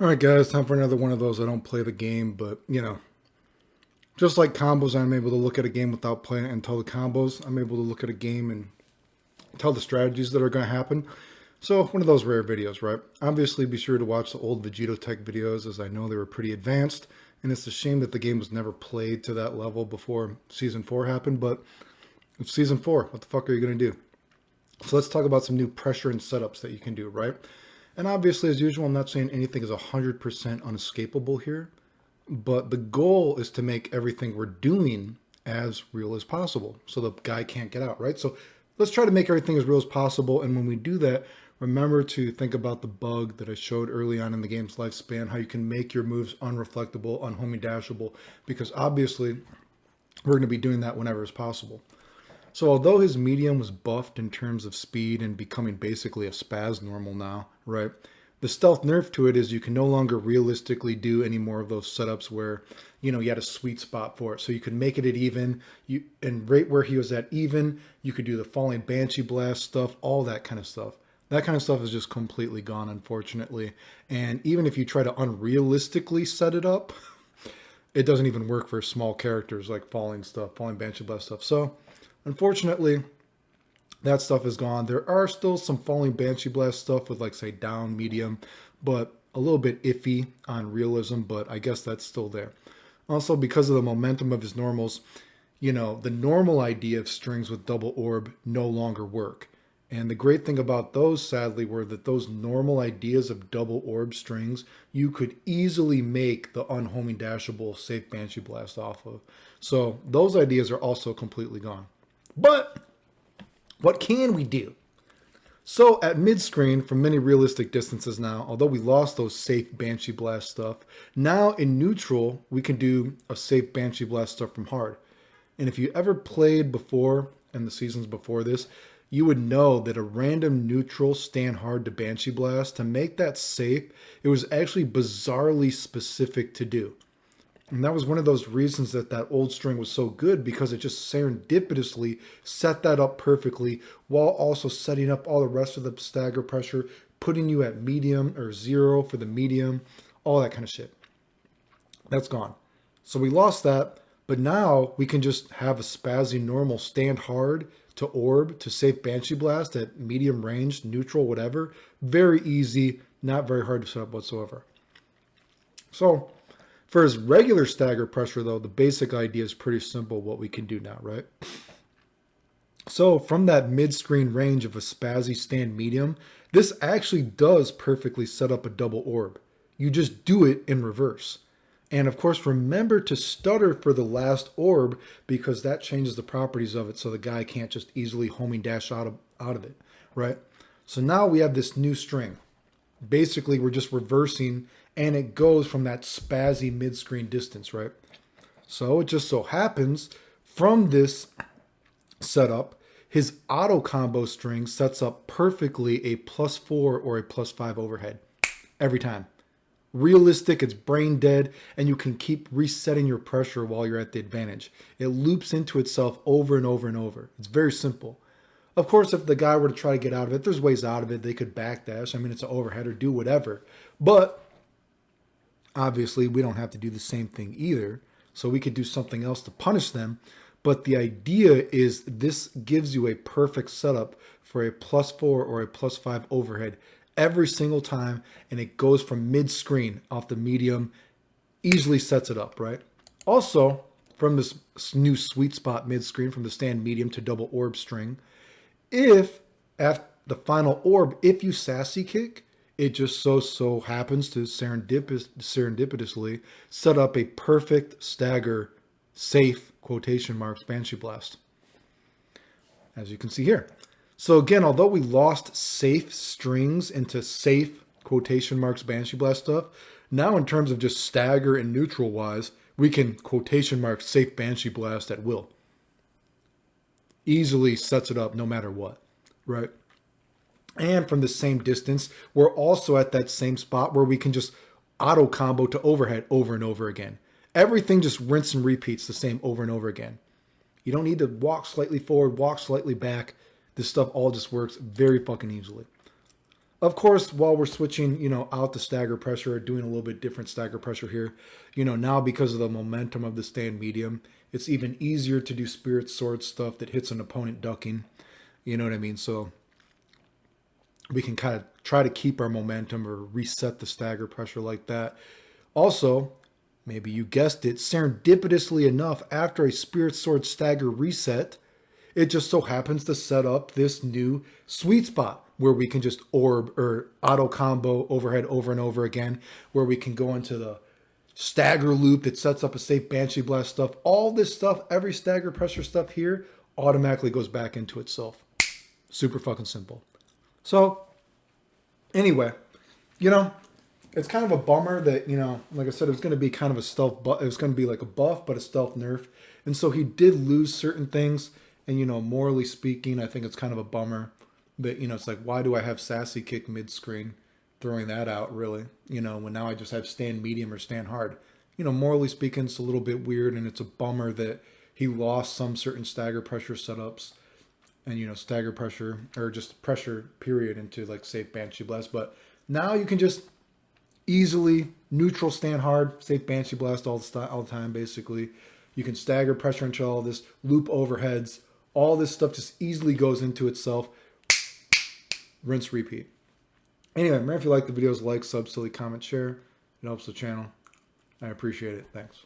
All right, guys, time for another one of those. I don't play the game, but just like combos, I'm able to look at a game without playing it and tell the combos. I'm able to look at a game and tell the strategies that are going to happen. So, one of those rare videos, right? Obviously, be sure to watch the old Vegito Tech videos, as I know they were pretty advanced. And it's a shame that the game was never played to that level before Season 4 happened, but it's Season 4. What the fuck are you going to do? So, let's talk about some new pressure and setups that you can do, right? And obviously, as usual, I'm not saying anything is 100% unescapable here, but the goal is to make everything we're doing as real as possible so the guy can't get out, right? So let's try to make everything as real as possible. And when we do that, remember to think about the bug that I showed early on in the game's lifespan, how you can make your moves unreflectable, unhoming dashable, because obviously we're going to be doing that whenever is possible. So although his medium was buffed in terms of speed and becoming basically a spaz normal now, right? The stealth nerf to it is you can no longer realistically do any more of those setups where, you had a sweet spot for it. So you could make it at even, and right where he was at even, you could do the falling banshee blast stuff, all that kind of stuff. That kind of stuff is just completely gone, unfortunately. And even if you try to unrealistically set it up, it doesn't even work for small characters like falling banshee blast stuff. So unfortunately, that stuff is gone. There are still some falling banshee blast stuff with, like, say, down, medium, but a little bit iffy on realism, but I guess that's still there. Also, because of the momentum of his normals, the normal idea of strings with double orb no longer work. And the great thing about those, sadly, were that those normal ideas of double orb strings, you could easily make the unhoming dashable safe banshee blast off of. So those ideas are also completely gone. But what can we do? So at mid-screen, from many realistic distances now, although we lost those safe Banshee Blast stuff, now in neutral, we can do a safe Banshee Blast stuff from hard. And if you ever played before, in the seasons before this, you would know that a random neutral stand hard to Banshee Blast, to make that safe, it was actually bizarrely specific to do. And that was one of those reasons that that old string was so good, because it just serendipitously set that up perfectly while also setting up all the rest of the stagger pressure, putting you at medium or zero for the medium, all that kind of shit. That's gone. So we lost that, but now we can just have a spazzy normal stand hard to orb to safe Banshee Blast at medium range, neutral, whatever. Very easy, not very hard to set up whatsoever. So for his regular stagger pressure, though, the basic idea is pretty simple what we can do now, right? So from that mid-screen range of a spazzy stand medium, this actually does perfectly set up a double orb. You just do it in reverse. And of course, remember to stutter for the last orb, because that changes the properties of it so the guy can't just easily homing dash out of it, right? So now we have this new string. Basically, we're just reversing, and it goes from that spazzy mid-screen distance, right? So it just so happens from this setup, his auto combo string sets up perfectly a +4 or a +5 overhead every time. Realistic, it's brain dead, and you can keep resetting your pressure while you're at the advantage. It loops into itself over and over and over. It's very simple. Of course, if the guy were to try to get out of it, there's ways out of it. They could backdash. I mean, it's an overhead or do whatever. But obviously, we don't have to do the same thing either. So we could do something else to punish them. But the idea is this gives you a perfect setup for a +4 or a +5 overhead every single time. And it goes from mid-screen off the medium, easily sets it up, right? Also, from this new sweet spot mid-screen, from the stand medium to double orb string, if at the final orb, if you sassy kick, it just so happens to serendipitously set up a perfect stagger, safe, quotation marks, Banshee Blast, as you can see here. So again, although we lost safe strings into safe, quotation marks, Banshee Blast stuff, now in terms of just stagger and neutral wise, we can quotation marks safe Banshee Blast at will. Easily sets it up no matter what, right? And from the same distance, we're also at that same spot where we can just auto combo to overhead over and over again. Everything just rinse and repeats the same over and over again. You don't need to walk slightly forward, walk slightly back. This stuff all just works very fucking easily. Of course, while we're switching, out the stagger pressure or doing a little bit different stagger pressure here, now because of the momentum of the stand medium, it's even easier to do spirit sword stuff that hits an opponent ducking. You know what I mean? So we can kind of try to keep our momentum or reset the stagger pressure like that. Also, maybe you guessed it, serendipitously enough, after a spirit sword stagger reset, it just so happens to set up this new sweet spot where we can just orb or auto combo overhead over and over again, where we can go into the stagger loop that sets up a safe banshee blast stuff. All this stuff, every stagger pressure stuff here automatically goes back into itself. Super fucking simple. So anyway, it's kind of a bummer that, like I said, it was going to be kind of a stealth, it was going to be like a buff, but a stealth nerf. And so he did lose certain things. And, morally speaking, I think it's kind of a bummer that, it's like, why do I have sassy kick mid-screen? Throwing that out, really, when now I just have stand medium or stand hard. Morally speaking, it's a little bit weird, and it's a bummer that he lost some certain stagger pressure setups and, stagger pressure or just pressure period into like safe banshee blast. But now you can just easily neutral stand hard, safe banshee blast all the time, basically. You can stagger pressure into all this, loop overheads. All this stuff just easily goes into itself. Rinse, repeat. Anyway, remember if you like the videos, like, sub, silly, comment, share. It helps the channel. I appreciate it. Thanks.